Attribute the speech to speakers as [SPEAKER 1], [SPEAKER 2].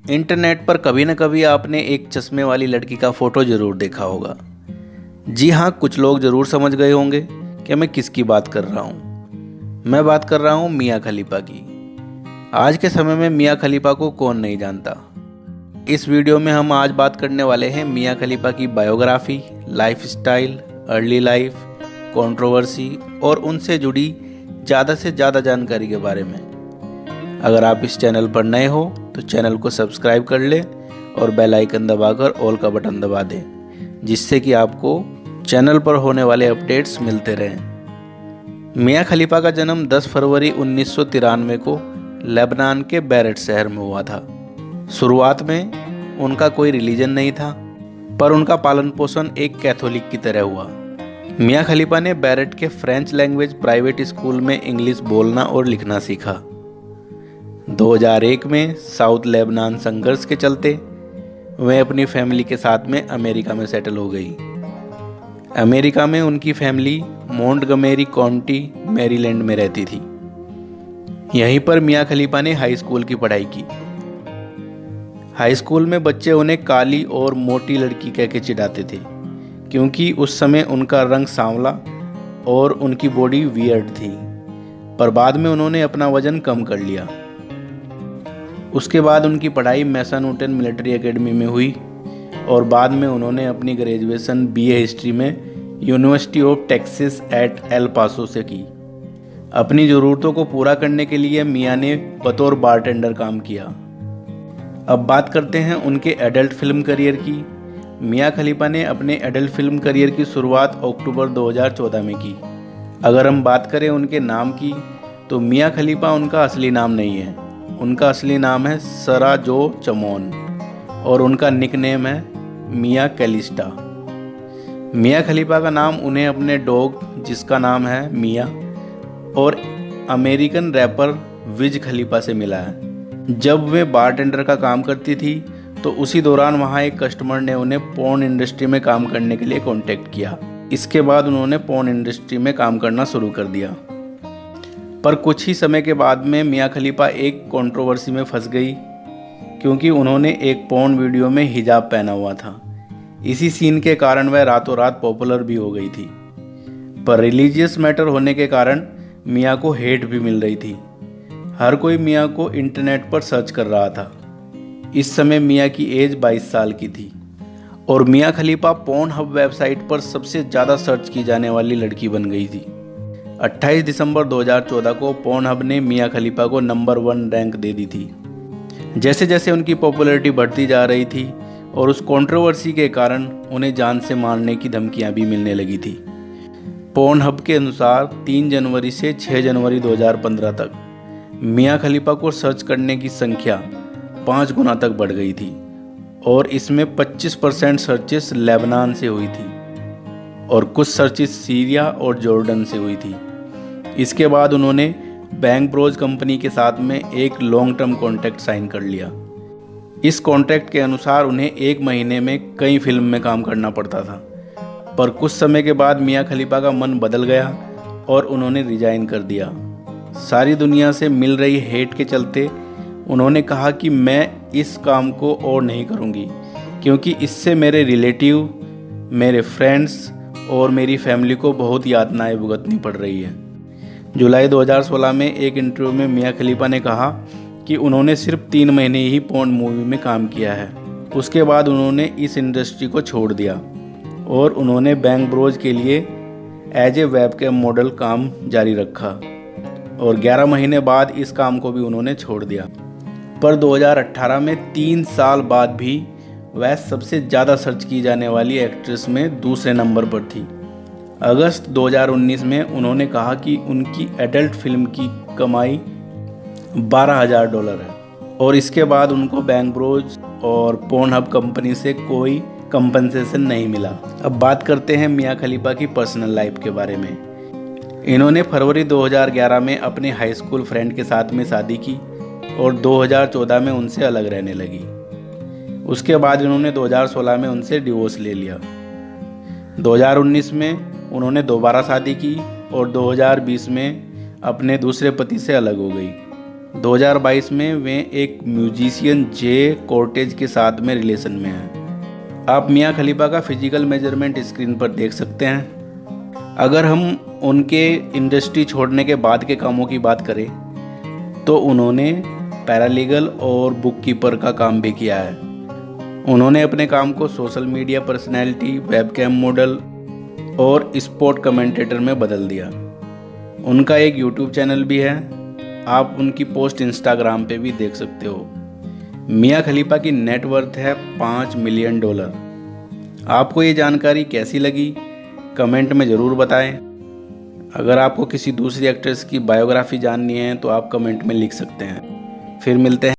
[SPEAKER 1] Internet पर कभी न कभी आपने एक चश्मे वाली लड़की का फ़ोटो ज़रूर देखा होगा। जी हाँ, कुछ लोग ज़रूर समझ गए होंगे कि मैं किसकी बात कर रहा हूँ। मैं बात कर रहा हूँ मियाँ खलीफा की। आज के समय में मियाँ खलीफा को कौन नहीं जानता। इस वीडियो में हम आज बात करने वाले हैं मियाँ खलीफा की biography, lifestyle, early life, controversy और उनसे जुड़ी ज़्यादा से ज़्यादा जानकारी के बारे में। अगर आप इस चैनल पर नए हो तो चैनल को सब्सक्राइब कर लें और बेल आइकन दबाकर ऑल का बटन दबा दें, जिससे कि आपको चैनल पर होने वाले अपडेट्स मिलते रहें। मियाँ खलीफा का जन्म 10 फरवरी 1993 को लेबनान के बैरेट शहर में हुआ था। शुरुआत में उनका कोई रिलीजन नहीं था, पर उनका पालन पोषण एक कैथोलिक की तरह हुआ। मियाँ खलीफा ने बैरेट के फ्रेंच लैंग्वेज प्राइवेट स्कूल में इंग्लिश बोलना और लिखना सीखा। 2001 में साउथ लेबनान संघर्ष के चलते वह अपनी फैमिली के साथ में अमेरिका में सेटल हो गई। अमेरिका में उनकी फैमिली मोंटगोमेरी काउंटी, मैरीलैंड में रहती थी। यहीं पर मियाँ खलीफा ने हाई स्कूल की पढ़ाई की। हाई स्कूल में बच्चे उन्हें काली और मोटी लड़की कह के चिढ़ाते थे, क्योंकि उस समय उनका रंग सांवला और उनकी बॉडी वियर्ड थी। पर बाद में उन्होंने अपना वजन कम कर लिया। उसके बाद उनकी पढ़ाई मैसानुटन मिलिट्री एकेडमी में हुई और बाद में उन्होंने अपनी ग्रेजुएशन बीए हिस्ट्री में university of Texas at El Paso से की। अपनी ज़रूरतों को पूरा करने के लिए मियाँ ने बतौर बारटेंडर काम किया। अब बात करते हैं उनके एडल्ट फिल्म करियर की। मियाँ खलीफा ने अपने एडल्ट फिल्म करियर की शुरुआत अक्टूबर 2014 में की। अगर हम बात करें उनके नाम की, तो मियाँ खलीफा उनका असली नाम नहीं है। उनका असली नाम है सरा जो चमोन और उनका निकनेम है मियाँ कैलिस्टा। मियाँ खलीफा का नाम उन्हें अपने डॉग, जिसका नाम है मियाँ, और अमेरिकन रैपर विज खलीफा से मिला है। जब वे बारटेंडर का काम करती थी तो उसी दौरान वहाँ एक कस्टमर ने उन्हें पोर्न इंडस्ट्री में काम करने के लिए कांटेक्ट किया। इसके बाद उन्होंने पोर्न इंडस्ट्री में काम करना शुरू कर दिया। पर कुछ ही समय के बाद में मियाँ खलीफा एक कंट्रोवर्सी में फंस गई, क्योंकि उन्होंने एक पोर्न वीडियो में हिजाब पहना हुआ था। इसी सीन के कारण वह रातों रात पॉपुलर भी हो गई थी। पर रिलीजियस मैटर होने के कारण मियाँ को हेट भी मिल रही थी। हर कोई मियाँ को इंटरनेट पर सर्च कर रहा था। इस समय मियाँ की एज 22 साल की थी और मियाँ खलीफा पोर्नहब वेबसाइट पर सबसे ज़्यादा सर्च की जाने वाली लड़की बन गई थी। 28 दिसंबर 2014 को पोर्नहब ने मियाँ खलीफा को नंबर 1 रैंक दे दी थी। जैसे जैसे उनकी पॉपुलैरिटी बढ़ती जा रही थी और उस कंट्रोवर्सी के कारण उन्हें जान से मारने की धमकियां भी मिलने लगी थी। पोर्नहब के अनुसार 3 जनवरी से 6 जनवरी 2015 तक मियाँ खलीफा को सर्च करने की संख्या 5 गुना तक बढ़ गई थी और इसमें 25% सर्चेस लेबनान से हुई थी और कुछ सर्चेस सीरिया और जॉर्डन से हुई थी। इसके बाद उन्होंने बैंक ब्रोज कंपनी के साथ में एक लॉन्ग टर्म कॉन्ट्रैक्ट साइन कर लिया। इस कॉन्ट्रैक्ट के अनुसार उन्हें 1 महीने में कई फिल्म में काम करना पड़ता था। पर कुछ समय के बाद मियाँ खलीफा का मन बदल गया और उन्होंने रिजाइन कर दिया। सारी दुनिया से मिल रही हेट के चलते उन्होंने कहा कि मैं इस काम को और नहीं करूँगी, क्योंकि इससे मेरे रिलेटिव, मेरे फ्रेंड्स और मेरी फैमिली को बहुत यातनाएं भुगतनी पड़ रही है। जुलाई 2016 में एक इंटरव्यू में मियाँ खलीफा ने कहा कि उन्होंने सिर्फ 3 महीने ही पोर्न मूवी में काम किया है। उसके बाद उन्होंने इस इंडस्ट्री को छोड़ दिया और उन्होंने बैंक ब्रोज के लिए एज ए वेबकैम मॉडल काम जारी रखा और 11 महीने बाद इस काम को भी उन्होंने छोड़ दिया। पर 2018 में 3 साल बाद भी वह सबसे ज़्यादा सर्च की जाने वाली एक्ट्रेस में दूसरे नंबर पर थी। अगस्त 2019 में उन्होंने कहा कि उनकी एडल्ट फिल्म की कमाई $12,000 है और इसके बाद उनको बैंक ब्रोज और पोर्नहब कंपनी से कोई कंपनसेशन नहीं मिला। अब बात करते हैं मियाँ खलीफा की पर्सनल लाइफ के बारे में। इन्होंने फरवरी 2011 में अपने हाई स्कूल फ्रेंड के साथ में शादी की और 2014 में उनसे अलग रहने लगी। उसके बाद इन्होंने 2016 में उनसे डिवोर्स ले लिया। 2019 में उन्होंने दोबारा शादी की और 2020 में अपने दूसरे पति से अलग हो गई। 2022 में वे एक म्यूजिशियन जे कॉर्टेज के साथ में रिलेशन में हैं। आप मियां खलीफा का फिजिकल मेजरमेंट स्क्रीन पर देख सकते हैं। अगर हम उनके इंडस्ट्री छोड़ने के बाद के कामों की बात करें तो उन्होंने पैरालीगल और बुक कीपर का काम भी किया है। उन्होंने अपने काम को social media personality, webcam model और स्पोर्ट कमेंटेटर में बदल दिया। उनका एक यूट्यूब चैनल भी है, आप उनकी पोस्ट इंस्टाग्राम पे भी देख सकते हो। मियां खलीफा की नेटवर्थ है $5 मिलियन। आपको ये जानकारी कैसी लगी कमेंट में ज़रूर बताएं। अगर आपको किसी दूसरी एक्ट्रेस की बायोग्राफी जाननी है तो आप कमेंट में लिख सकते हैं। फिर मिलते हैं।